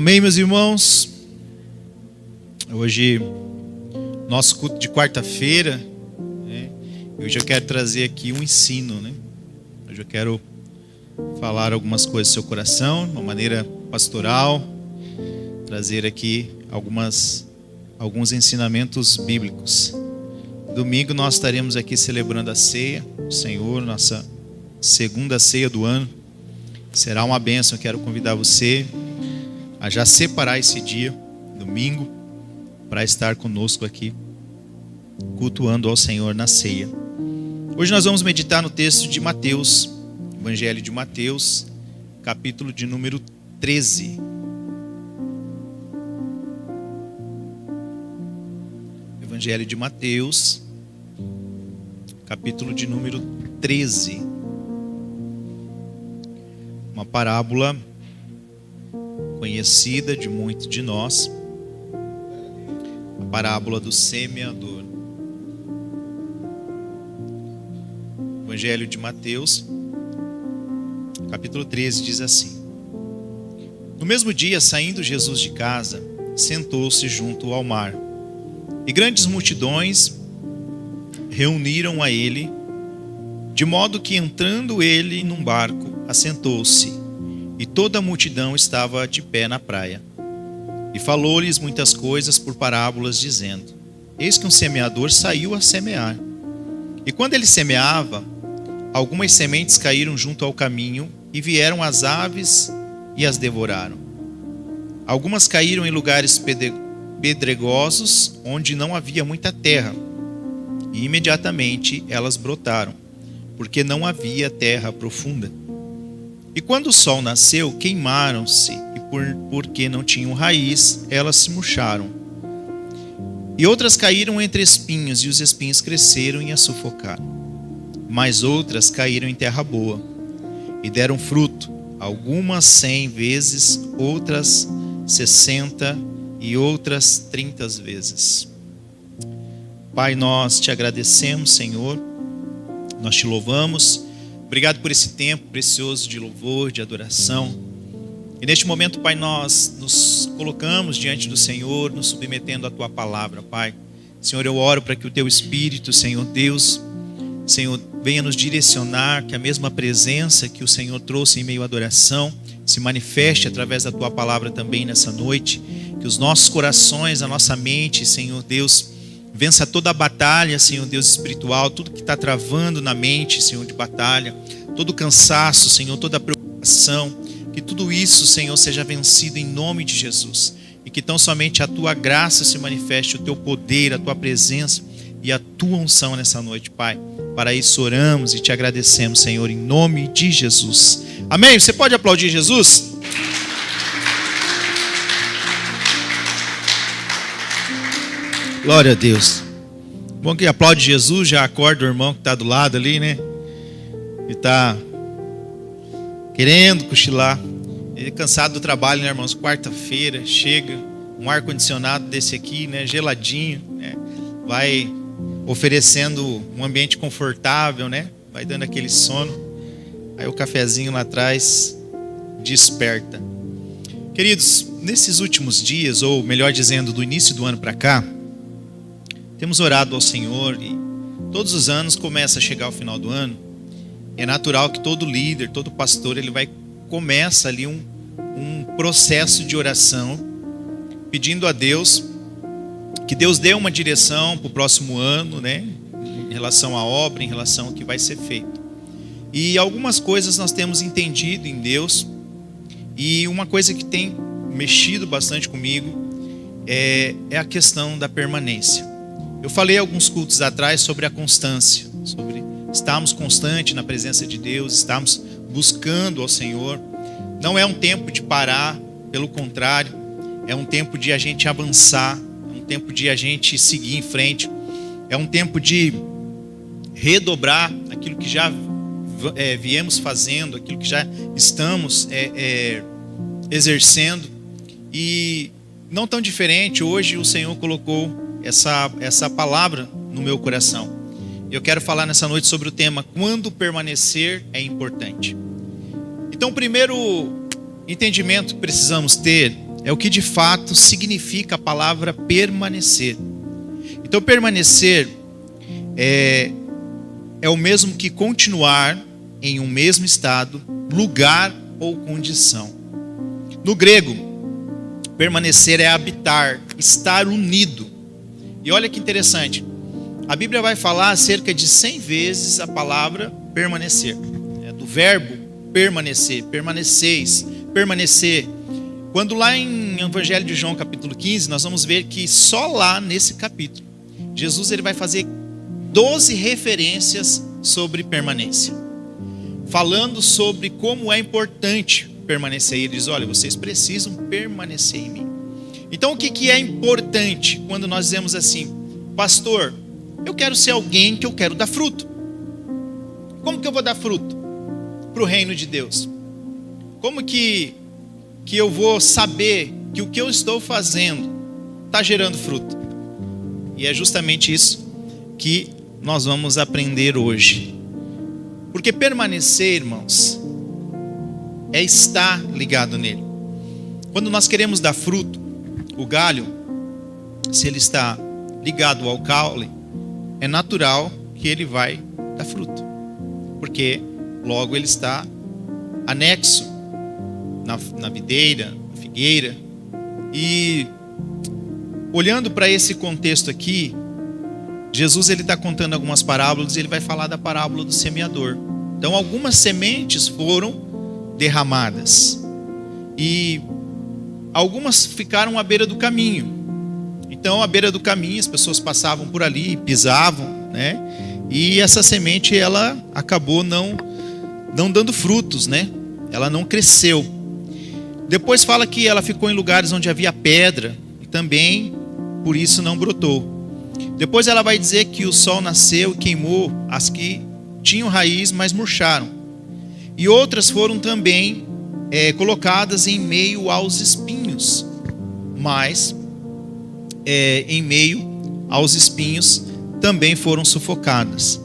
Amém, meus irmãos? Hoje, nosso culto de quarta-feira, né? Hoje eu quero trazer aqui um ensino, né? Hoje eu quero falar algumas coisas do seu coração, de uma maneira pastoral, trazer aqui alguns ensinamentos bíblicos. Domingo nós estaremos aqui celebrando a ceia do Senhor, nossa segunda ceia do ano. Será uma bênção. Eu quero convidar você a já separar esse dia, domingo, para estar conosco aqui, cultuando ao Senhor na ceia. Hoje nós vamos meditar no texto de Mateus, Evangelho de Mateus, capítulo de número 13. Evangelho de Mateus, capítulo de número 13. Uma parábola conhecida de muitos de nós, a parábola do semeador. Evangelho de Mateus, capítulo 13, diz assim: No mesmo dia, saindo Jesus de casa, sentou-se junto ao mar, e grandes multidões reuniram a ele, de modo que, entrando ele num barco, assentou-se, e toda a multidão estava de pé na praia. E falou-lhes muitas coisas por parábolas, dizendo: Eis que um semeador saiu a semear. E quando ele semeava, algumas sementes caíram junto ao caminho, e vieram as aves e as devoraram. Algumas caíram em lugares pedregosos, onde não havia muita terra, e imediatamente elas brotaram, porque não havia terra profunda. E quando o sol nasceu, queimaram-se, e porque não tinham raiz, elas se murcharam. E outras caíram entre espinhos, e os espinhos cresceram e as sufocaram. Mas outras caíram em terra boa, e deram fruto, algumas 100 vezes, outras 60 e outras 30 vezes. Pai, nós te agradecemos, Senhor, nós te louvamos. Obrigado por esse tempo precioso de louvor, de adoração. E neste momento, Pai, nós nos colocamos diante do Senhor, nos submetendo à Tua palavra, Pai. Senhor, eu oro para que o Teu Espírito, Senhor Deus, Senhor, venha nos direcionar, que a mesma presença que o Senhor trouxe em meio à adoração se manifeste através da Tua palavra também nessa noite. Que os nossos corações, a nossa mente, Senhor Deus, vença toda a batalha, Senhor Deus espiritual, tudo que está travando na mente, Senhor, de batalha, todo o cansaço, Senhor, toda a preocupação, que tudo isso, Senhor, seja vencido em nome de Jesus, e que tão somente a Tua graça se manifeste, o Teu poder, a Tua presença e a Tua unção nessa noite, Pai. Para isso oramos e te agradecemos, Senhor, em nome de Jesus. Amém? Você pode aplaudir Jesus? Glória a Deus. Bom que aplaude Jesus, já acorda o irmão que está do lado ali, né? E está querendo cochilar. Ele é cansado do trabalho, né, irmãos? Quarta-feira, chega um ar-condicionado desse aqui, né? Geladinho, né? Vai oferecendo um ambiente confortável, né? Vai dando aquele sono. Aí o cafezinho lá atrás desperta. Queridos, nesses últimos dias, ou melhor dizendo, do início do ano para cá, temos orado ao Senhor, e todos os anos começa a chegar o final do ano. É natural que todo líder, todo pastor, começa ali um processo de oração, pedindo a Deus que Deus dê uma direção para o próximo ano, né? Em relação à obra, em relação ao que vai ser feito. E algumas coisas nós temos entendido em Deus, e uma coisa que tem mexido bastante comigo é a questão da permanência. Eu falei alguns cultos atrás sobre a constância, sobre estarmos constantes na presença de Deus, estarmos buscando ao Senhor. Não é um tempo de parar, pelo contrário, é um tempo de a gente avançar, é um tempo de a gente seguir em frente, é um tempo de redobrar aquilo que já viemos fazendo, aquilo que já estamos exercendo. E não tão diferente, hoje o Senhor colocou essa palavra no meu coração. Eu quero falar nessa noite sobre o tema: quando permanecer é importante. Então, o primeiro entendimento que precisamos ter É o que de fato significa a palavra permanecer. Então, permanecer é o mesmo que continuar em um mesmo estado, lugar ou condição. No grego, permanecer é habitar, estar unido. E olha que interessante, a Bíblia vai falar cerca de 100 vezes a palavra permanecer. Do verbo permanecer, permaneceis, permanecer. Quando lá em Evangelho de João, capítulo 15, nós vamos ver que só lá nesse capítulo, Jesus ele vai fazer 12 referências sobre permanência. Falando sobre como é importante permanecer. Ele diz, olha, vocês precisam permanecer em mim. Então o que é importante quando nós dizemos assim, pastor, eu quero ser alguém que eu quero dar fruto. Como que eu vou dar fruto para o reino de Deus? Como que eu vou saber que o que eu estou fazendo está gerando fruto? E é justamente isso que nós vamos aprender hoje. Porque permanecer, irmãos, é estar ligado nele. Quando nós queremos dar fruto, o galho, se ele está ligado ao caule, é natural que ele vai dar fruto. Porque logo ele está anexo na videira, na figueira. E olhando para esse contexto aqui, Jesus ele está contando algumas parábolas e ele vai falar da parábola do semeador. Então algumas sementes foram derramadas e algumas ficaram à beira do caminho. Então à beira do caminho as pessoas passavam por ali, pisavam, né? E essa semente ela acabou não dando frutos, né? Ela não cresceu. Depois fala que ela ficou em lugares onde havia pedra e também por isso não brotou. Depois ela vai dizer que o sol nasceu e queimou as que tinham raiz, mas murcharam. E outras foram também colocadas em meio aos espinhos. Mas em meio aos espinhos também foram sufocadas.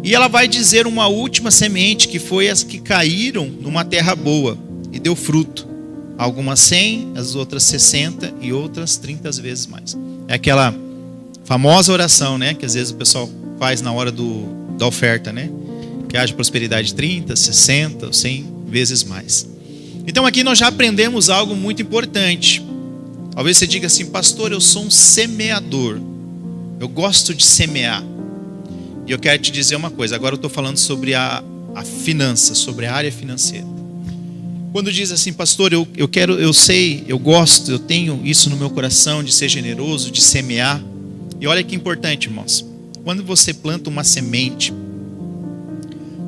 E ela vai dizer uma última semente, que foi as que caíram numa terra boa e deu fruto. Algumas 100, as outras 60 e outras 30 vezes mais. É aquela famosa oração, né, que às vezes o pessoal faz na hora da oferta, né? Que haja prosperidade 30, 60, 100 vezes mais. Então aqui nós já aprendemos algo muito importante. Talvez você diga assim, pastor, eu sou um semeador. Eu gosto de semear. E eu quero te dizer uma coisa, agora eu estou falando sobre a finança, sobre a área financeira. Quando diz assim, pastor, eu gosto, eu tenho isso no meu coração de ser generoso, de semear. E olha que importante, irmãos. Quando você planta uma semente,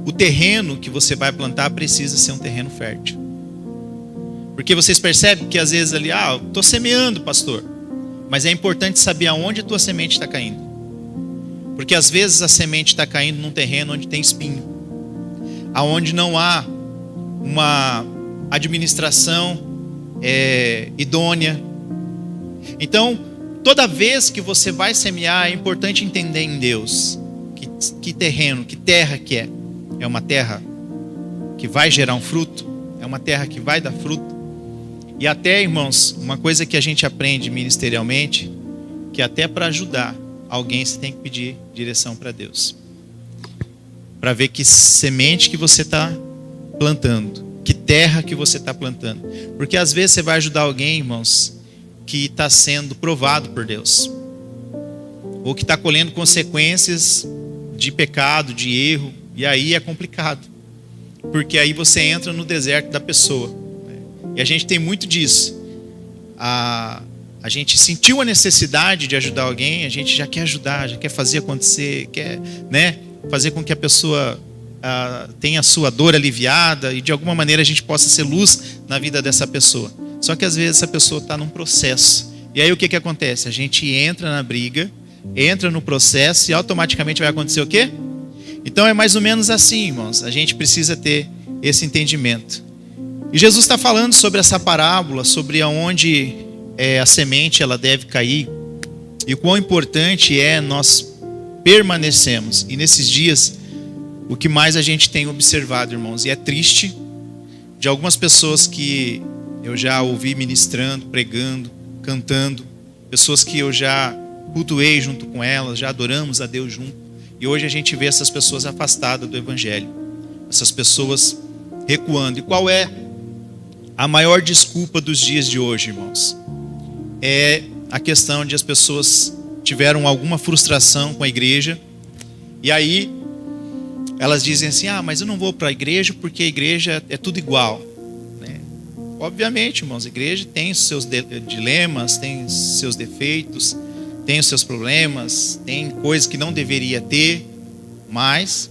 o terreno que você vai plantar precisa ser um terreno fértil. Porque vocês percebem que às vezes ali, estou semeando, pastor. Mas é importante saber aonde a tua semente está caindo. Porque às vezes a semente está caindo num terreno onde tem espinho. Aonde não há uma administração idônea. Então, toda vez que você vai semear, é importante entender em Deus que terreno, que terra que é. É uma terra que vai gerar um fruto? É uma terra que vai dar fruto? E até, irmãos, uma coisa que a gente aprende ministerialmente, que até para ajudar alguém você tem que pedir direção para Deus. Para ver que semente que você está plantando, que terra que você está plantando. Porque às vezes você vai ajudar alguém, irmãos, que está sendo provado por Deus. Ou que está colhendo consequências de pecado, de erro. E aí é complicado. Porque aí você entra no deserto da pessoa. E a gente tem muito disso. A gente sentiu a necessidade de ajudar alguém, a gente já quer ajudar, já quer fazer acontecer, quer, né, fazer com que a pessoa tenha a sua dor aliviada e de alguma maneira a gente possa ser luz na vida dessa pessoa. Só que às vezes essa pessoa está num processo. E aí o que acontece? A gente entra na briga, entra no processo e automaticamente vai acontecer o quê? Então é mais ou menos assim, irmãos. A gente precisa ter esse entendimento. E Jesus está falando sobre essa parábola, sobre aonde a semente ela deve cair e o quão importante é nós permanecermos. E nesses dias, o que mais a gente tem observado, irmãos, e é triste, de algumas pessoas que eu já ouvi ministrando, pregando, cantando, pessoas que eu já cultuei junto com elas, já adoramos a Deus junto, e hoje a gente vê essas pessoas afastadas do Evangelho, essas pessoas recuando. E qual é a maior desculpa dos dias de hoje, irmãos? É a questão de as pessoas tiveram alguma frustração com a igreja, e aí elas dizem assim: mas eu não vou para a igreja porque a igreja é tudo igual, né? Obviamente, irmãos, a igreja tem os seus dilemas, tem os seus defeitos, tem os seus problemas, tem coisas que não deveria ter, mas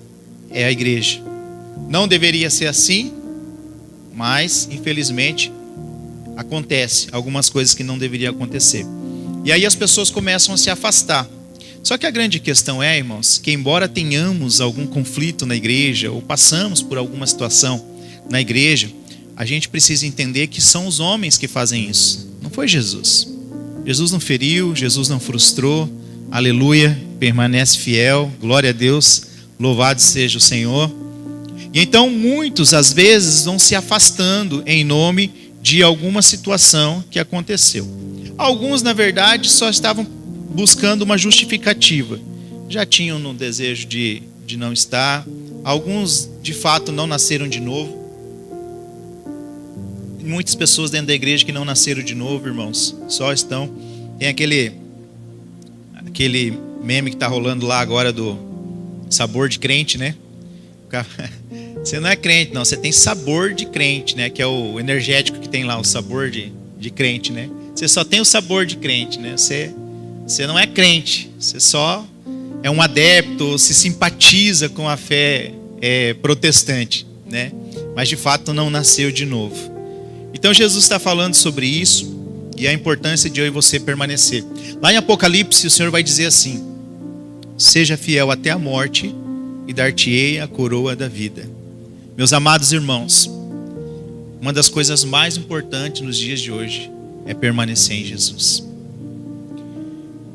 é a igreja. Não deveria ser assim, mas infelizmente acontece algumas coisas que não deveriam acontecer. E aí as pessoas começam a se afastar. Só que a grande questão é, irmãos, que embora tenhamos algum conflito na igreja, ou passamos por alguma situação na igreja, a gente precisa entender que são os homens que fazem isso. Não foi Jesus. Jesus não feriu, Jesus não frustrou. Aleluia, permanece fiel, glória a Deus, louvado seja o Senhor. E então muitos, às vezes, vão se afastando em nome de alguma situação que aconteceu. Alguns, na verdade, só estavam buscando uma justificativa. Já tinham no desejo de não estar. Alguns, de fato, não nasceram de novo. Muitas pessoas dentro da igreja que não nasceram de novo, irmãos, só estão... Tem aquele meme que está rolando lá agora do sabor de crente, né? Você não é crente, não. Você tem sabor de crente, né? Que é o energético que tem lá, o sabor de crente, né? Você só tem o sabor de crente, né? Você não é crente. Você só é um adepto, se simpatiza com a fé protestante, né? Mas de fato não nasceu de novo. Então Jesus está falando sobre isso e a importância de eu e você permanecer. Lá em Apocalipse o Senhor vai dizer assim: seja fiel até a morte e dar-te-ei a coroa da vida. Meus amados irmãos, uma das coisas mais importantes nos dias de hoje é permanecer em Jesus.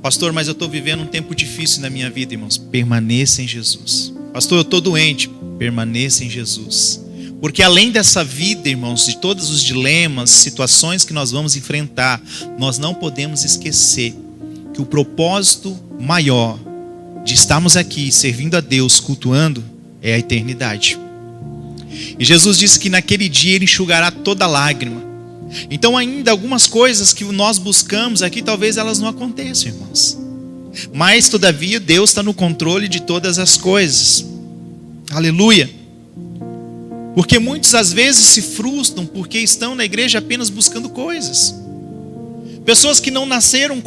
Pastor, mas eu estou vivendo um tempo difícil na minha vida, irmãos. Permaneça em Jesus. Pastor, eu estou doente. Permaneça em Jesus. Porque além dessa vida, irmãos, de todos os dilemas, situações que nós vamos enfrentar, nós não podemos esquecer que o propósito maior de estarmos aqui servindo a Deus, cultuando, é a eternidade. E Jesus disse que naquele dia Ele enxugará toda lágrima. Então ainda algumas coisas que nós buscamos aqui, talvez elas não aconteçam, irmãos. Mas todavia Deus está no controle de todas as coisas. Aleluia. Porque muitos às vezes se frustram porque estão na igreja apenas buscando coisas. Pessoas que não nasceram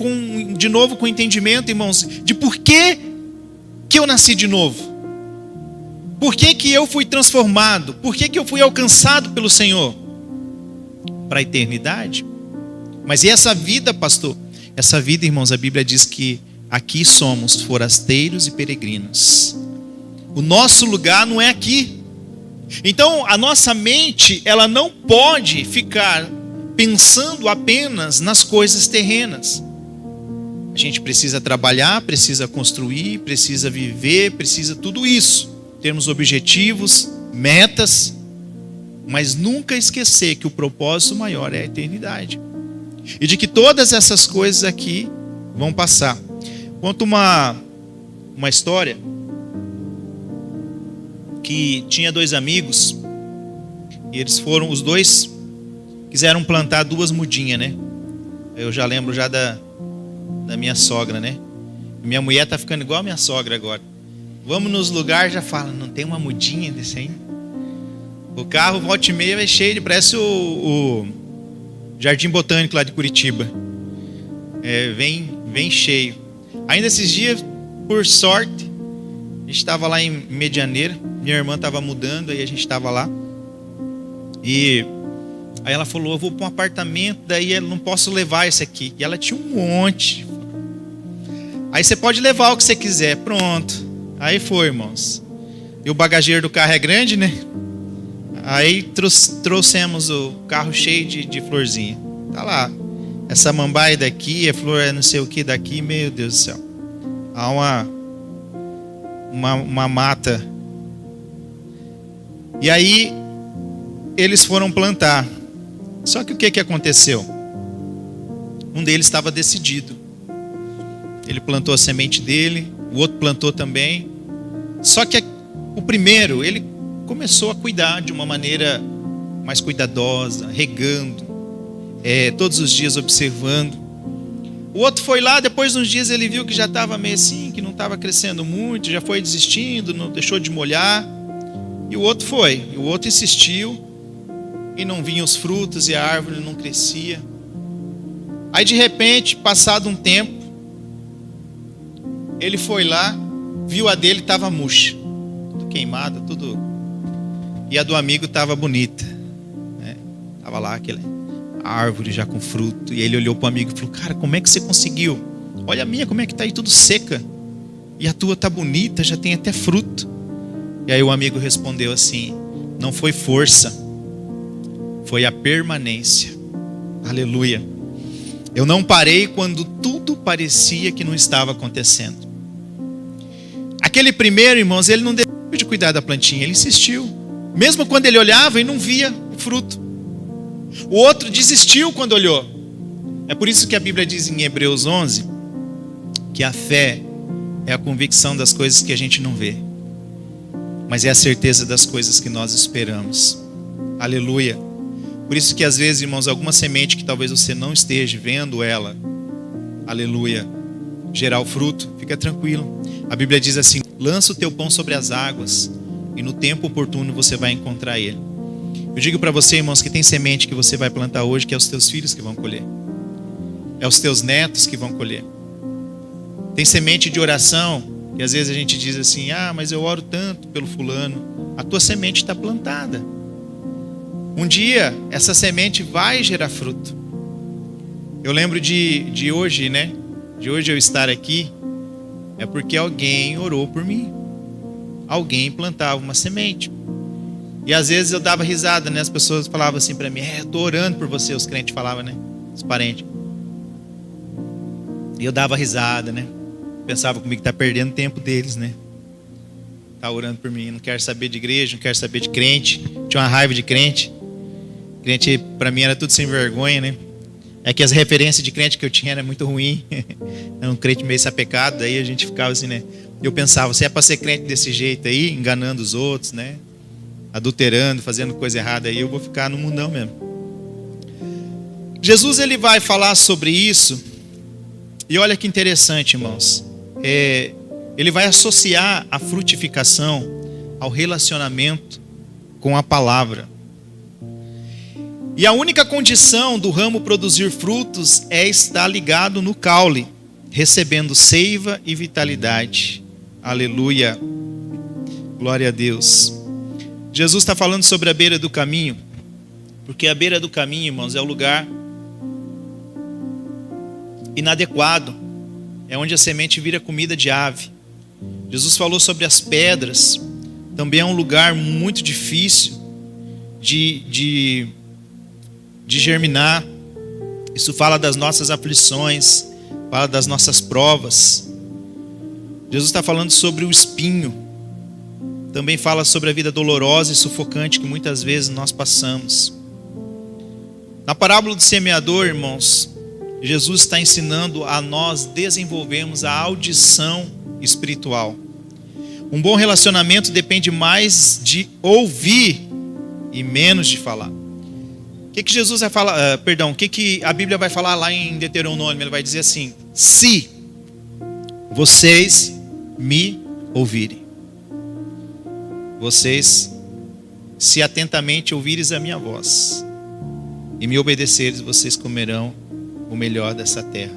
de novo com entendimento, irmãos, de por que eu nasci de novo. Por que eu fui transformado? Por que eu fui alcançado pelo Senhor? Para a eternidade. Mas e essa vida, pastor? Essa vida, irmãos, a Bíblia diz que aqui somos forasteiros e peregrinos. O nosso lugar não é aqui. Então a nossa mente, ela não pode ficar pensando apenas nas coisas terrenas. A gente precisa trabalhar, precisa construir, precisa viver, precisa tudo isso. Termos objetivos, metas, mas nunca esquecer que o propósito maior é a eternidade. E de que todas essas coisas aqui vão passar. Conto uma história que tinha dois amigos e os dois quiseram plantar 2 mudinhas, né? Eu já lembro já da minha sogra, né? Minha mulher tá ficando igual a minha sogra agora. Vamos nos lugares, já fala, não tem uma mudinha desse aí? O carro, volta e meia, é cheio, parece o Jardim Botânico lá de Curitiba. Vem cheio. Ainda esses dias, por sorte, a gente estava lá em Medianeira, minha irmã estava mudando, aí a gente estava lá. E aí ela falou, eu vou para um apartamento, daí eu não posso levar esse aqui. E ela tinha um monte. Aí você pode levar o que você quiser, pronto. Aí foi, irmãos. E o bagageiro do carro é grande, né? Aí trouxemos o carro cheio de florzinha. Tá lá. Essa mambaia daqui, a flor é não sei o que daqui, meu Deus do céu. Há uma mata. E aí eles foram plantar. Só que o que aconteceu? Um deles estava decidido. Ele plantou a semente dele, o outro plantou também. Só que o primeiro, ele começou a cuidar de uma maneira mais cuidadosa, regando, todos os dias observando. O outro foi lá, depois de uns dias ele viu que já estava meio assim, que não estava crescendo muito, já foi desistindo, não deixou de molhar. E o outro foi, e o outro insistiu, e não vinham os frutos, e a árvore não crescia. Aí de repente, passado um tempo, ele foi lá, viu a dele, estava murcha, tudo queimada, tudo. E a do amigo estava bonita, né? Estava lá aquela árvore já com fruto. E ele olhou para o amigo e falou: cara, como é que você conseguiu? Olha a minha, como é que está aí tudo seca. E a tua está bonita, já tem até fruto. E aí o amigo respondeu assim: não foi força, foi a permanência. Aleluia. Eu não parei quando tudo parecia que não estava acontecendo. Aquele primeiro, irmãos, ele não deixou de cuidar da plantinha, ele insistiu. Mesmo quando ele olhava e não via o fruto. O outro desistiu quando olhou. É por isso que a Bíblia diz em Hebreus 11 que a fé é a convicção das coisas que a gente não vê, mas é a certeza das coisas que nós esperamos. Aleluia. Por isso que às vezes, irmãos, alguma semente que talvez você não esteja vendo ela, aleluia, gerar o fruto, fica tranquilo. A Bíblia diz assim: lança o teu pão sobre as águas e no tempo oportuno você vai encontrar ele. Eu digo para você, irmãos, que tem semente que você vai plantar hoje, que é os teus filhos que vão colher, é os teus netos que vão colher. Tem semente de oração, que às vezes a gente diz assim: ah, mas eu oro tanto pelo fulano. A tua semente está plantada. Um dia, essa semente vai gerar fruto. Eu lembro de hoje, né? De hoje eu estar aqui, é porque alguém orou por mim. Alguém plantava uma semente. E às vezes eu dava risada, né? As pessoas falavam assim para mim: eu estou orando por você. Os crentes falavam, né? Os parentes. E eu dava risada, né? Pensava comigo que está perdendo tempo deles, né? Tá orando por mim, não quero saber de igreja, não quero saber de crente. Tinha uma raiva de crente. Crente para mim era tudo sem vergonha, né? É que as referências de crente que eu tinha era muito ruim. Era um crente meio sapecado, daí a gente ficava assim, né? Eu pensava: se é para ser crente desse jeito aí, enganando os outros, né? Adulterando, fazendo coisa errada aí, eu vou ficar no mundão mesmo. Jesus, ele vai falar sobre isso. E olha que interessante, irmãos. Ele vai associar a frutificação ao relacionamento com a palavra. E a única condição do ramo produzir frutos é estar ligado no caule, recebendo seiva e vitalidade. Aleluia. Glória a Deus. Jesus está falando sobre a beira do caminho, porque a beira do caminho, irmãos, é o lugar inadequado, é onde a semente vira comida de ave. Jesus falou sobre as pedras, também é um lugar muito difícil de germinar. Isso fala das nossas aflições, fala das nossas provas. Jesus está falando sobre o espinho, também fala sobre a vida dolorosa e sufocante que muitas vezes nós passamos. Na parábola do semeador, irmãos, Jesus está ensinando a nós desenvolvermos a audição espiritual. Um bom relacionamento depende mais de ouvir e menos de falar. O que Jesus vai falar? O que a Bíblia vai falar lá em Deuteronômio? Ele vai dizer assim: se vocês me ouvirem, vocês, se atentamente ouvires a minha voz e me obedeceres, vocês comerão o melhor dessa terra.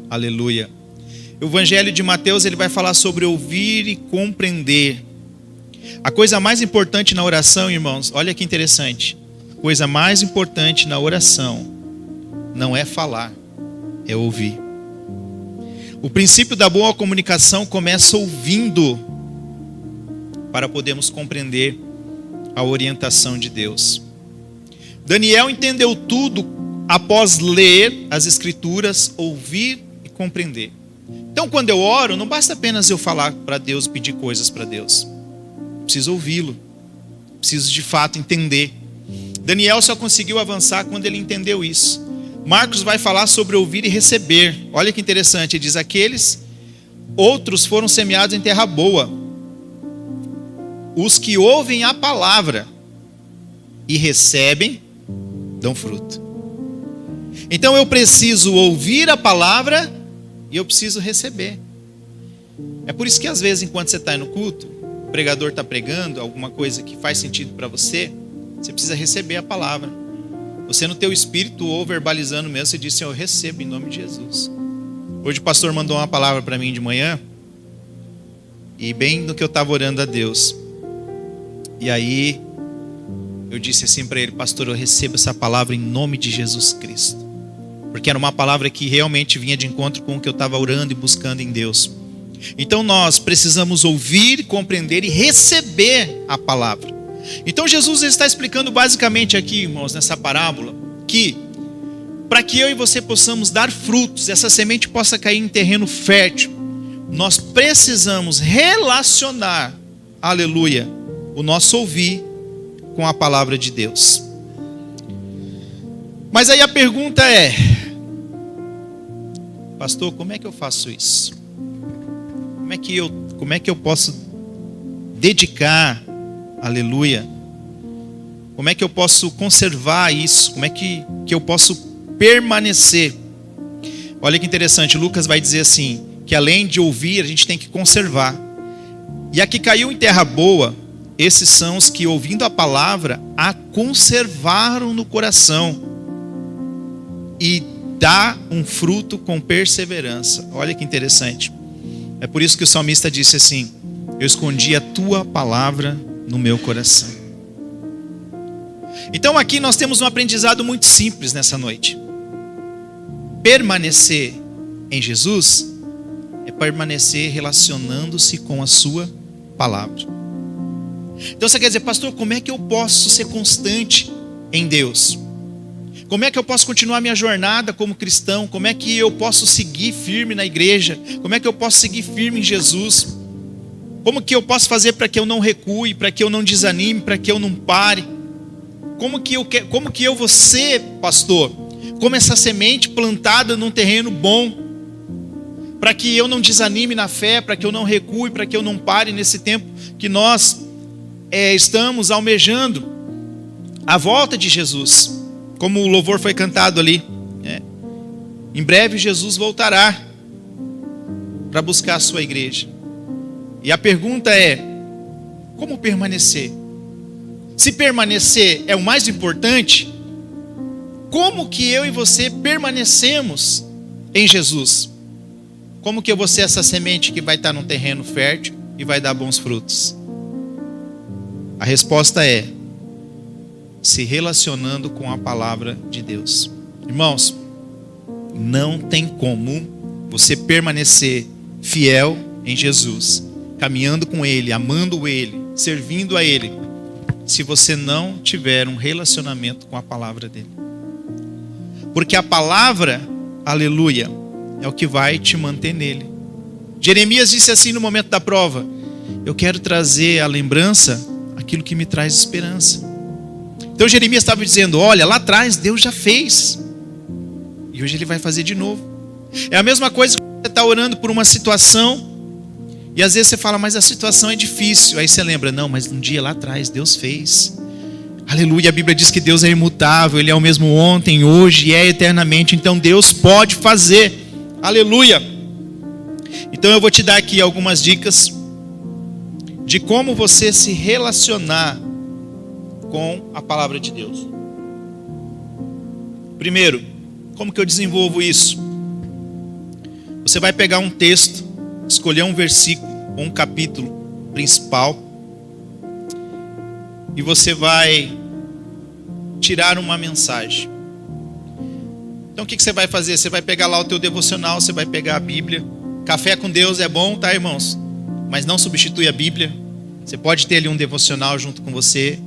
Aleluia. O Evangelho de Mateus, ele vai falar sobre ouvir e compreender. A coisa mais importante na oração, irmãos, olha que interessante. A coisa mais importante na oração não é falar, é ouvir. O princípio da boa comunicação começa ouvindo, para podermos compreender a orientação de Deus. Daniel entendeu tudo após ler as Escrituras, ouvir e compreender. Então, quando eu oro, não basta apenas eu falar para Deus, pedir coisas para Deus. Preciso ouvi-lo. Preciso de fato entender. Daniel só conseguiu avançar quando ele entendeu isso. Marcos vai falar sobre ouvir e receber. Olha que interessante, ele diz: aqueles outros foram semeados em terra boa, os que ouvem a palavra e recebem, dão fruto. Então eu preciso ouvir a palavra e eu preciso receber. É por isso que às vezes, enquanto você está no culto, o pregador está pregando alguma coisa que faz sentido para você, você precisa receber a palavra. Você no teu espírito ou verbalizando mesmo, você diz: eu recebo em nome de Jesus. Hoje o pastor mandou uma palavra para mim de manhã, e bem no que eu estava orando a Deus. E aí eu disse assim para ele: pastor, eu recebo essa palavra em nome de Jesus Cristo. Porque era uma palavra que realmente vinha de encontro com o que eu estava orando e buscando em Deus. Então nós precisamos ouvir, compreender e receber a palavra. Então Jesus está explicando basicamente aqui, irmãos, nessa parábola, que para que eu e você possamos dar frutos, essa semente possa cair em terreno fértil, nós precisamos relacionar, aleluia, o nosso ouvir com a palavra de Deus. Mas aí a pergunta é: pastor, como é que eu faço isso? Como é que eu posso dedicar, aleluia? Como é que eu posso conservar isso? Como é que eu posso permanecer? Olha que interessante, Lucas vai dizer assim, que além de ouvir, a gente tem que conservar. E a que caiu em terra boa, esses são os que, ouvindo a palavra, a conservaram no coração e dá um fruto com perseverança. Olha que interessante. É por isso que o salmista disse assim: eu escondi a tua palavra no meu coração. Então aqui nós temos um aprendizado muito simples nessa noite. Permanecer em Jesus é permanecer relacionando-se com a sua palavra. Então você quer dizer: pastor, como é que eu posso ser constante em Deus? Como é que eu posso continuar minha jornada como cristão? Como é que eu posso seguir firme na igreja? Como é que eu posso seguir firme em Jesus? Como que eu posso fazer para que eu não recue, para que eu não desanime, para que eu não pare? Como que eu vou ser, pastor, como essa semente plantada num terreno bom, para que eu não desanime na fé, para que eu não recue, para que eu não pare nesse tempo que nós estamos almejando a volta de Jesus? Como o louvor foi cantado ali, em breve Jesus voltará para buscar a sua igreja. E a pergunta é: como permanecer? Se permanecer é o mais importante, como que eu e você permanecemos em Jesus? Como que eu vou ser essa semente que vai estar num terreno fértil e vai dar bons frutos? A resposta é: se relacionando com a palavra de Deus. Irmãos, não tem como você permanecer fiel em Jesus, caminhando com Ele, amando Ele, servindo a Ele, se você não tiver um relacionamento com a palavra dEle. Porque a palavra, aleluia, é o que vai te manter nele. Jeremias disse assim no momento da prova: eu quero trazer à lembrança aquilo que me traz esperança. Então Jeremias estava dizendo: olha, lá atrás Deus já fez, e hoje Ele vai fazer de novo. É a mesma coisa que você está orando por uma situação, e às vezes você fala: mas a situação é difícil. Aí você lembra: não, mas um dia lá atrás Deus fez. Aleluia, a Bíblia diz que Deus é imutável, Ele é o mesmo ontem, hoje e é eternamente. Então Deus pode fazer. Aleluia. Então eu vou te dar aqui algumas dicas de como você se relacionar com a palavra de Deus. Primeiro, como que eu desenvolvo isso? Você vai pegar um texto, escolher um versículo ou um capítulo principal, e você vai tirar uma mensagem. Então o que você vai fazer? Você vai pegar lá o teu devocional, você vai pegar a Bíblia. Café com Deus é bom, tá, irmãos? Mas não substitui a Bíblia. Você pode ter ali um devocional junto com você,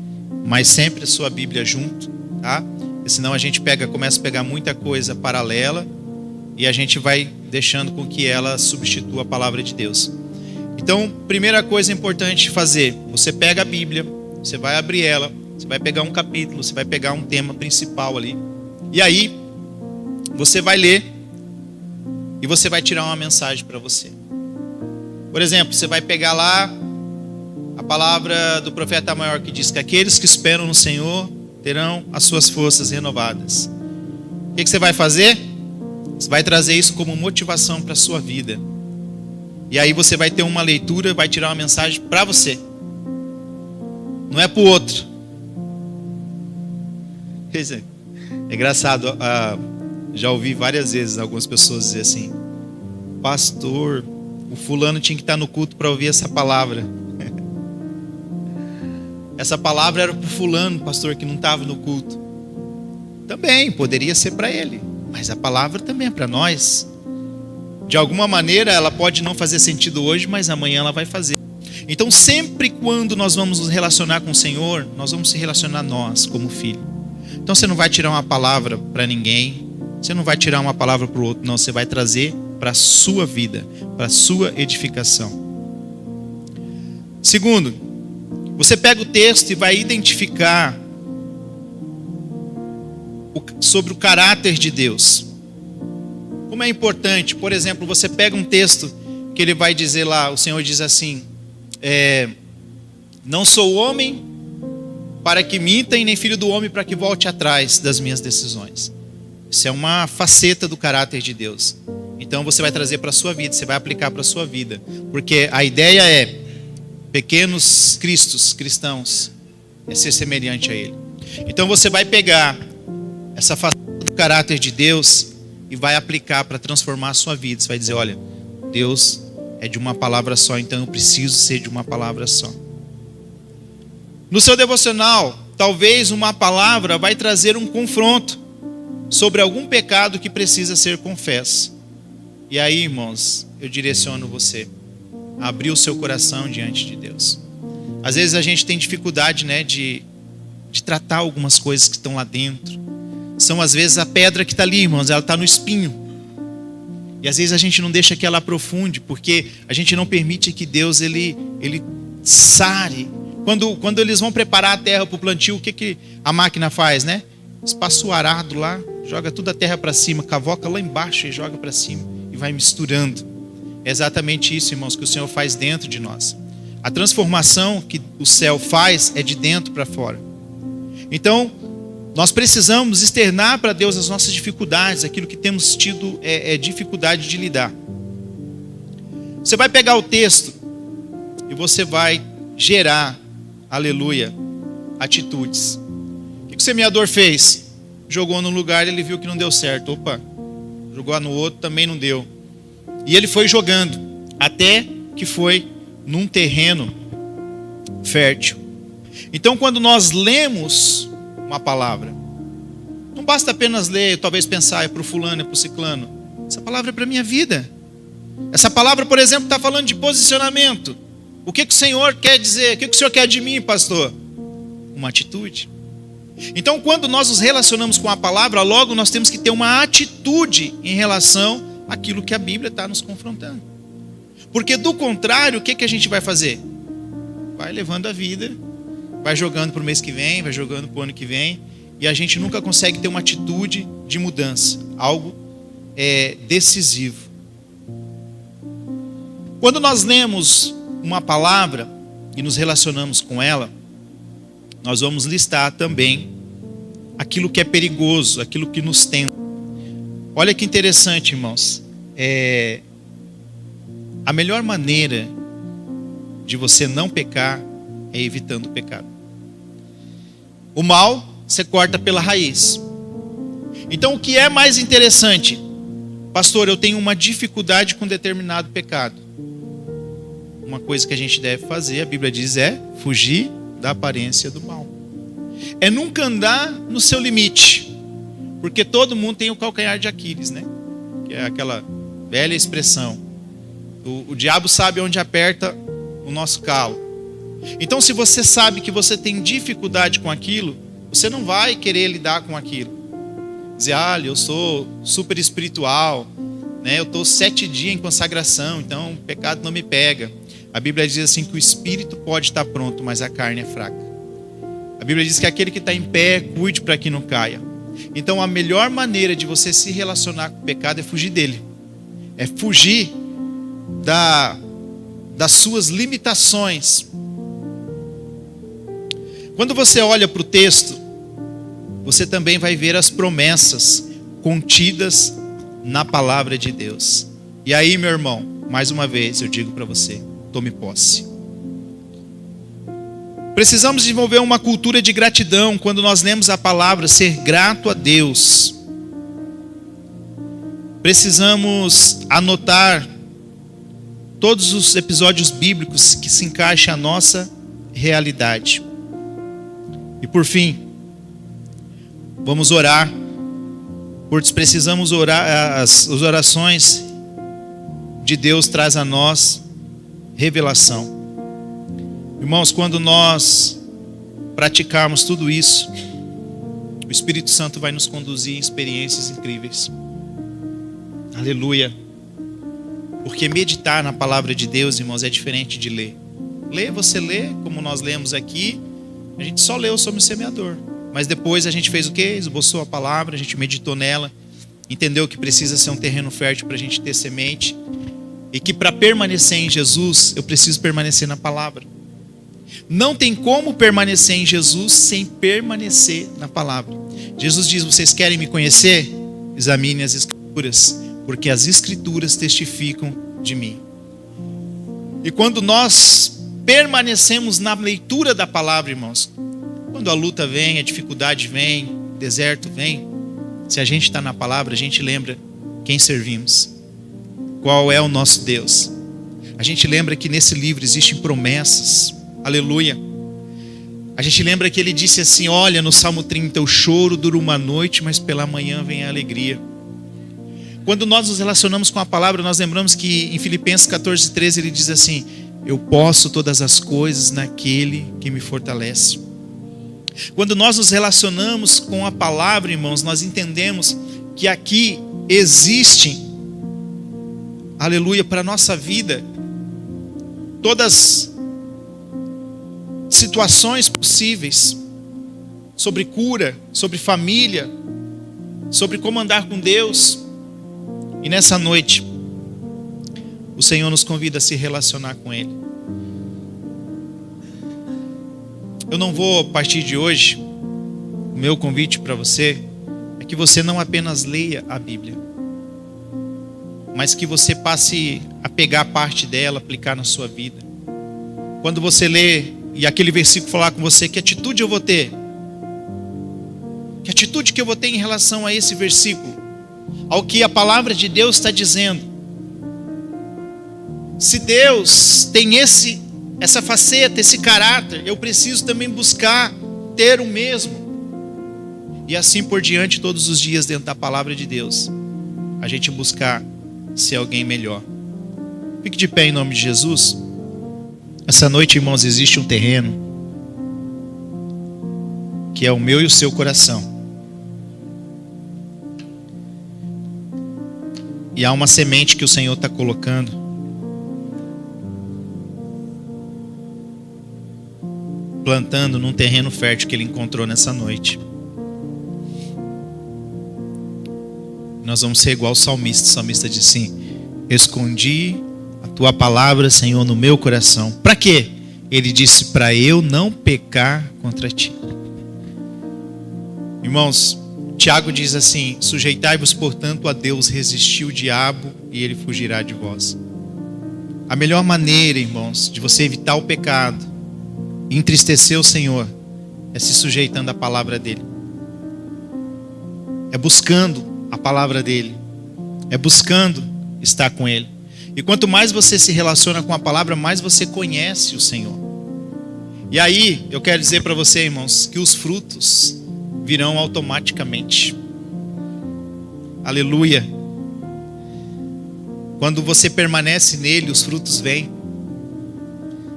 mas sempre a sua Bíblia junto, tá? Porque senão a gente começa a pegar muita coisa paralela e a gente vai deixando com que ela substitua a palavra de Deus. Então, primeira coisa importante fazer: você pega a Bíblia, você vai abrir ela, Você vai pegar um capítulo, você vai pegar um tema principal ali. E aí, você vai ler e você vai tirar uma mensagem para você. Por exemplo, você vai pegar lá a palavra do profeta maior que diz que aqueles que esperam no Senhor terão as suas forças renovadas. O que você vai fazer? Você vai trazer isso como motivação para a sua vida. E aí você vai ter uma leitura, vai tirar uma mensagem para você. Não é para o outro. É engraçado, já ouvi várias vezes algumas pessoas dizer assim: pastor, o fulano tinha que estar no culto para ouvir essa palavra. Essa palavra era para o fulano, pastor, que não estava no culto. Também, poderia ser para ele, mas a palavra também é para nós. De alguma maneira ela pode não fazer sentido hoje, mas amanhã ela vai fazer. Então sempre quando nós vamos nos relacionar com o Senhor, nós vamos se relacionar nós como filho. Então você não vai tirar uma palavra para ninguém, você não vai tirar uma palavra para o outro, não, você vai trazer para a sua vida, para a sua edificação. Segundo, você pega o texto e vai identificar sobre o caráter de Deus. Como é importante, por exemplo, você pega um texto que ele vai dizer lá, o Senhor diz assim: não sou homem para que minta e nem filho do homem para que volte atrás das minhas decisões. Isso é uma faceta do caráter de Deus. Então você vai trazer para a sua vida, você vai aplicar para a sua vida. Porque a ideia é, pequenos cristãos, é ser semelhante a Ele. Então você vai pegar essa faceta do caráter de Deus e vai aplicar para transformar a sua vida. Você vai dizer: olha, Deus é de uma palavra só, então eu preciso ser de uma palavra só. No seu devocional, talvez uma palavra vai trazer um confronto sobre algum pecado que precisa ser confesso. E aí, irmãos, eu direciono você a abrir o seu coração diante de Deus. Às vezes a gente tem dificuldade, né, de tratar algumas coisas que estão lá dentro. São às vezes a pedra que está ali, irmãos, ela está no espinho. E às vezes a gente não deixa que ela aprofunde, porque a gente não permite que Deus ele sare. Quando eles vão preparar a terra para o plantio, o que a máquina faz, né? Espaço o arado lá, joga toda a terra para cima, cavoca lá embaixo e joga para cima. E vai misturando. É exatamente isso, irmãos, que o Senhor faz dentro de nós. A transformação que o céu faz é de dentro para fora. Então, nós precisamos externar para Deus as nossas dificuldades, aquilo que temos tido dificuldade de lidar. Você vai pegar o texto e você vai gerar, aleluia, atitudes. O que o semeador fez? Jogou num lugar e ele viu que não deu certo. Opa, jogou no outro, também não deu. E ele foi jogando, até que foi num terreno fértil. Então, quando nós lemos uma palavra, não basta apenas ler, talvez pensar, é para o fulano, é para o ciclano. Essa palavra é para a minha vida. Essa palavra, por exemplo, está falando de posicionamento. O que o Senhor quer dizer? O que o Senhor quer de mim, pastor? Uma atitude. Então, quando nós nos relacionamos com a palavra, logo nós temos que ter uma atitude em relação àquilo que a Bíblia está nos confrontando. Porque do contrário, o que a gente vai fazer? Vai levando a vida, vai jogando para o mês que vem, vai jogando para o ano que vem, e a gente nunca consegue ter uma atitude de mudança, algo decisivo. Quando nós lemos uma palavra e nos relacionamos com ela, nós vamos listar também aquilo que é perigoso, aquilo que nos tenta. Olha que interessante, irmãos. A melhor maneira de você não pecar é evitando o pecado. O mal você corta pela raiz. Então o que é mais interessante? Pastor, eu tenho uma dificuldade com determinado pecado. Uma coisa que a gente deve fazer, a Bíblia diz, é fugir da aparência do mal. É nunca andar no seu limite. Porque todo mundo tem o calcanhar de Aquiles, né? Que é aquela velha expressão. O diabo sabe onde aperta o nosso calo. Então, se você sabe que você tem dificuldade com aquilo, você não vai querer lidar com aquilo. Dizer, olha, eu sou super espiritual, né? Eu estou 7 dias em consagração, então o pecado não me pega. A Bíblia diz assim que o espírito pode estar pronto, mas a carne é fraca. A Bíblia diz que aquele que está em pé, cuide para que não caia. Então a melhor maneira de você se relacionar com o pecado é fugir dele. É fugir das suas limitações. Quando você olha para o texto, você também vai ver as promessas contidas na palavra de Deus. E aí, meu irmão, mais uma vez eu digo para você, tome posse. Precisamos desenvolver uma cultura de gratidão quando nós lemos a palavra, ser grato a Deus. Precisamos anotar todos os episódios bíblicos que se encaixam à nossa realidade. E por fim, vamos orar, porque precisamos orar, as orações de Deus traz a nós revelação. Irmãos, quando nós praticarmos tudo isso, o Espírito Santo vai nos conduzir em experiências incríveis. Aleluia. Porque meditar na palavra de Deus, irmãos, é diferente de ler. Ler, você lê, como nós lemos aqui, a gente só leu sobre o semeador. Mas depois a gente fez o quê? Esboçou a palavra, a gente meditou nela, entendeu que precisa ser um terreno fértil para a gente ter semente. E que para permanecer em Jesus, eu preciso permanecer na palavra. Não tem como permanecer em Jesus sem permanecer na palavra. Jesus diz, vocês querem me conhecer? Examinem as Escrituras, porque as Escrituras testificam de mim. E quando nós permanecemos na leitura da palavra, irmãos, quando a luta vem, a dificuldade vem, o deserto vem, se a gente está na palavra, a gente lembra quem servimos, qual é o nosso Deus. A gente lembra que nesse livro existem promessas, aleluia. A gente lembra que ele disse assim, olha, no Salmo 30, o choro dura uma noite, mas pela manhã vem a alegria. Quando nós nos relacionamos com a palavra, nós lembramos que em Filipenses 14:13 ele diz assim, eu posso todas as coisas naquele que me fortalece. Quando nós nos relacionamos com a palavra, irmãos, nós entendemos que aqui existe, aleluia, para a nossa vida, todas situações possíveis, sobre cura, sobre família, sobre como andar com Deus. E nessa noite, o Senhor nos convida a se relacionar com Ele. Eu não vou, a partir de hoje, o meu convite para você é que você não apenas leia a Bíblia, mas que você passe a pegar parte dela, aplicar na sua vida. Quando você lê e aquele versículo falar com você, que atitude eu vou ter? Que atitude que eu vou ter em relação a esse versículo? Ao que a palavra de Deus está dizendo. Se Deus tem essa faceta, esse caráter, eu preciso também buscar ter o mesmo. E assim por diante, todos os dias dentro da palavra de Deus, a gente buscar ser alguém melhor. Fique de pé em nome de Jesus. Essa noite, irmãos, existe um terreno que é o meu e o seu coração. E há uma semente que o Senhor está colocando. Plantando num terreno fértil que Ele encontrou nessa noite. Nós vamos ser igual o salmista. O salmista diz assim, escondi a tua palavra, Senhor, no meu coração. Para quê? Ele disse, para eu não pecar contra ti. Irmãos, Tiago diz assim, sujeitai-vos, portanto, a Deus, resistir o diabo e ele fugirá de vós. A melhor maneira, irmãos, de você evitar o pecado e entristecer o Senhor é se sujeitando à palavra dele. É buscando a palavra dele. É buscando estar com ele. E quanto mais você se relaciona com a palavra, mais você conhece o Senhor. E aí, eu quero dizer para você, irmãos, que os frutos virão automaticamente. Aleluia. Quando você permanece nele, os frutos vêm.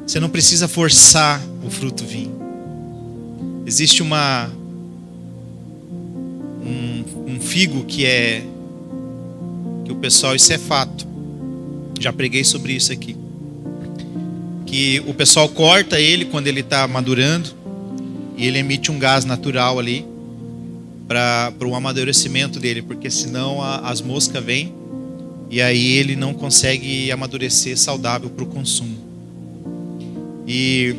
Você não precisa forçar o fruto vir. Existe um figo que o pessoal, isso é fato. Já preguei sobre isso aqui. Que o pessoal corta ele quando ele está madurando. e ele emite um gás natural ali para o amadurecimento dele, porque senão as moscas vêm e aí ele não consegue amadurecer saudável para o consumo. E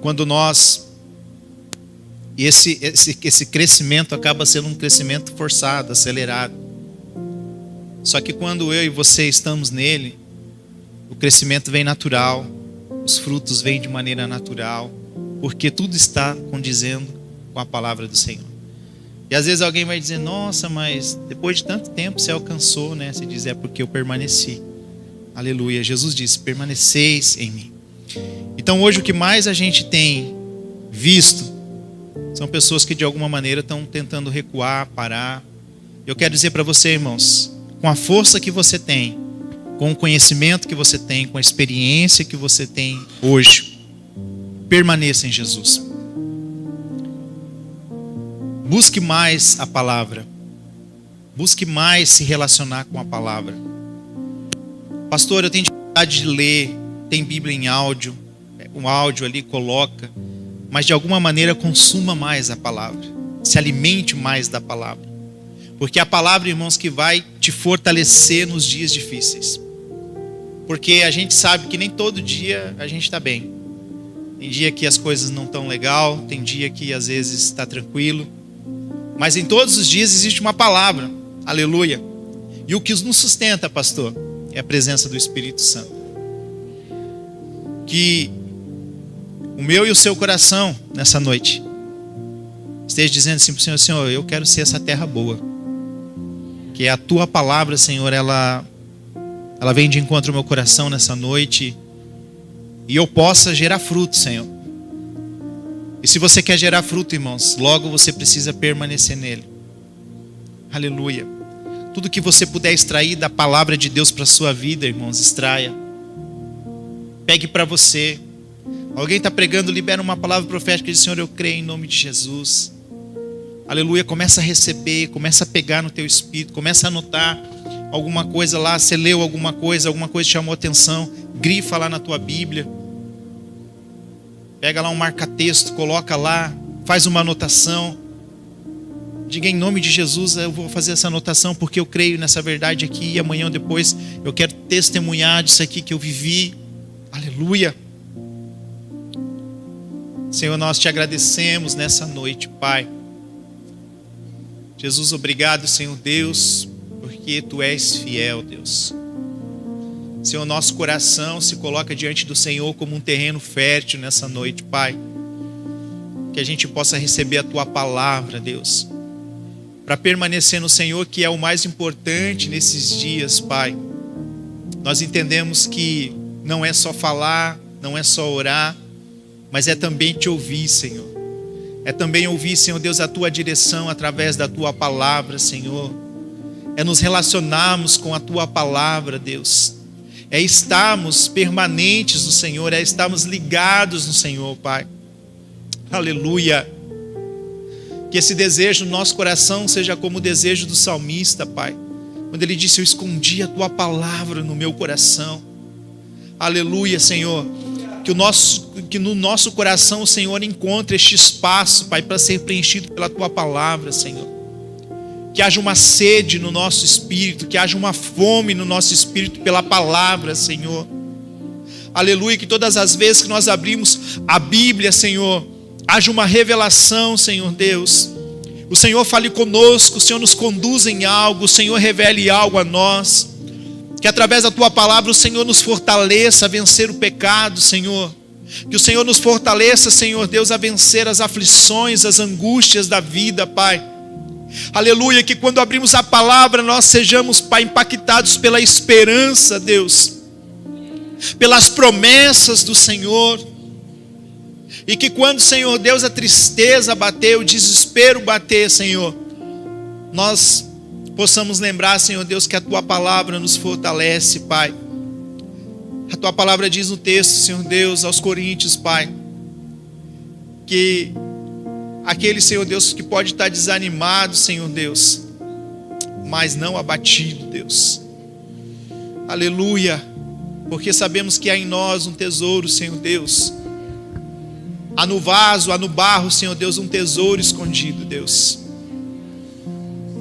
quando esse crescimento acaba sendo um crescimento forçado, acelerado. Só que quando eu e você estamos nele, o crescimento vem natural, os frutos vêm de maneira natural, porque tudo está condizendo com a palavra do Senhor. E às vezes alguém vai dizer: nossa, mas depois de tanto tempo você alcançou, né? Você diz: é porque eu permaneci. Aleluia. Jesus disse: permaneceis em mim. Então hoje o que mais a gente tem visto são pessoas que de alguma maneira estão tentando recuar, parar. Eu quero dizer para você, irmãos, com a força que você tem, com o conhecimento que você tem, com a experiência que você tem hoje, permaneça em Jesus. Busque mais a palavra. Busque mais se relacionar com a palavra. Pastor, eu tenho dificuldade de ler, tem Bíblia em áudio, um áudio ali, coloca, mas de alguma maneira consuma mais a palavra, se alimente mais da palavra, porque é a palavra, irmãos, que vai te fortalecer nos dias difíceis, porque a gente sabe que nem todo dia a gente está bem, tem dia que as coisas não estão legal, tem dia que às vezes está tranquilo, mas em todos os dias existe uma palavra, aleluia, e o que nos sustenta, pastor, é a presença do Espírito Santo. Que o meu e o seu coração, nessa noite, esteja dizendo assim para o Senhor: Senhor, eu quero ser essa terra boa. Que a tua palavra, Senhor, ela vem de encontro ao meu coração nessa noite, e eu possa gerar fruto, Senhor. E se você quer gerar fruto, irmãos, logo você precisa permanecer nele. Aleluia. Tudo que você puder extrair da palavra de Deus para a sua vida, irmãos, extraia. Pegue para você. Alguém está pregando, libera uma palavra profética e diz: Senhor, eu creio em nome de Jesus. Aleluia. Começa a receber, começa a pegar no teu espírito, começa a anotar alguma coisa lá. Você leu alguma coisa te chamou atenção, grifa lá na tua Bíblia. Pega lá um marca-texto, coloca lá, faz uma anotação. Diga: em nome de Jesus, eu vou fazer essa anotação porque eu creio nessa verdade aqui, e amanhã ou depois eu quero testemunhar disso aqui que eu vivi. Aleluia. Senhor, nós te agradecemos nessa noite, Pai. Jesus, obrigado, Senhor Deus, porque Tu és fiel, Deus. Senhor, nosso coração se coloca diante do Senhor como um terreno fértil nessa noite, Pai. Que a gente possa receber a Tua palavra, Deus, para permanecer no Senhor, que é o mais importante nesses dias, Pai. Nós entendemos que não é só falar, não é só orar, mas é também te ouvir, Senhor. É também ouvir, Senhor Deus, a Tua direção através da Tua palavra, Senhor. É nos relacionarmos com a Tua palavra, Deus. É estarmos permanentes no Senhor, é estarmos ligados no Senhor, Pai. Aleluia. Que esse desejo no nosso coração seja como o desejo do salmista, Pai. Quando ele disse: eu escondi a Tua palavra no meu coração. Aleluia, Senhor. Que no nosso coração o Senhor encontre este espaço, Pai, para ser preenchido pela Tua palavra, Senhor. Que haja uma sede no nosso espírito, que haja uma fome no nosso espírito pela palavra, Senhor. Aleluia, que todas as vezes que nós abrimos a Bíblia, Senhor, haja uma revelação, Senhor Deus. O Senhor fale conosco, o Senhor nos conduza em algo, o Senhor revele algo a nós. Que através da Tua palavra o Senhor nos fortaleça a vencer o pecado, Senhor. Que o Senhor nos fortaleça, Senhor Deus, a vencer as aflições, as angústias da vida, Pai. Aleluia, que quando abrimos a palavra nós sejamos, Pai, impactados pela esperança, Deus, pelas promessas do Senhor. E que quando, Senhor Deus, a tristeza bater, o desespero bater, Senhor, nós possamos lembrar, Senhor Deus, que a Tua palavra nos fortalece, Pai. A Tua palavra diz no texto, Senhor Deus, aos Coríntios, Pai, que aquele, Senhor Deus, que pode estar desanimado, Senhor Deus, mas não abatido, Deus. Aleluia. Porque sabemos que há em nós um tesouro, Senhor Deus, Há no vaso, há no barro, Senhor Deus, um tesouro escondido, Deus.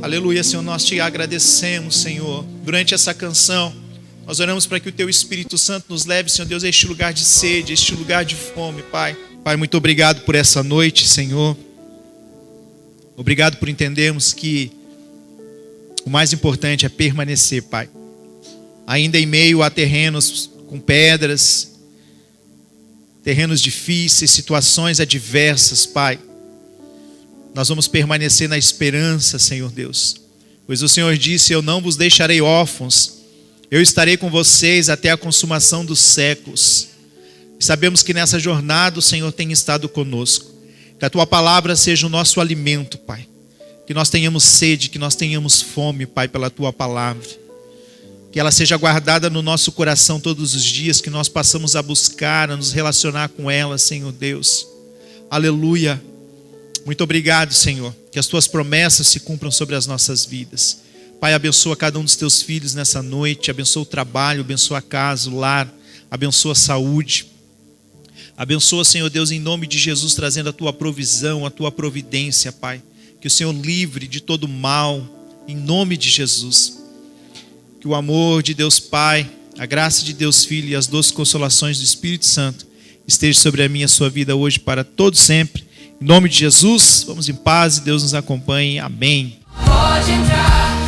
Aleluia, Senhor, nós te agradecemos, Senhor. Durante essa canção, nós oramos para que o Teu Espírito Santo nos leve, Senhor Deus, a este lugar de sede, a este lugar de fome, Pai. Pai, muito obrigado por essa noite, Senhor. Obrigado por entendermos que o mais importante é permanecer, Pai. Ainda em meio a terrenos com pedras, terrenos difíceis, situações adversas, Pai, nós vamos permanecer na esperança, Senhor Deus. Pois o Senhor disse: eu não vos deixarei órfãos, eu estarei com vocês até a consumação dos séculos. Sabemos que nessa jornada o Senhor tem estado conosco. Que a Tua palavra seja o nosso alimento, Pai. Que nós tenhamos sede, que nós tenhamos fome, Pai, pela Tua palavra. Que ela seja guardada no nosso coração todos os dias, que nós passamos a buscar, a nos relacionar com ela, Senhor Deus. Aleluia. Muito obrigado, Senhor. Que as Tuas promessas se cumpram sobre as nossas vidas. Pai, abençoa cada um dos Teus filhos nessa noite. Abençoa o trabalho, abençoa a casa, o lar. Abençoa a saúde. Abençoa, Senhor Deus, em nome de Jesus, trazendo a Tua provisão, a Tua providência, Pai. Que o Senhor livre de todo mal, em nome de Jesus. Que o amor de Deus Pai, a graça de Deus Filho e as doces consolações do Espírito Santo esteja sobre a minha e a sua vida hoje para todo sempre. Em nome de Jesus, vamos em paz e Deus nos acompanhe. Amém. Pode entrar.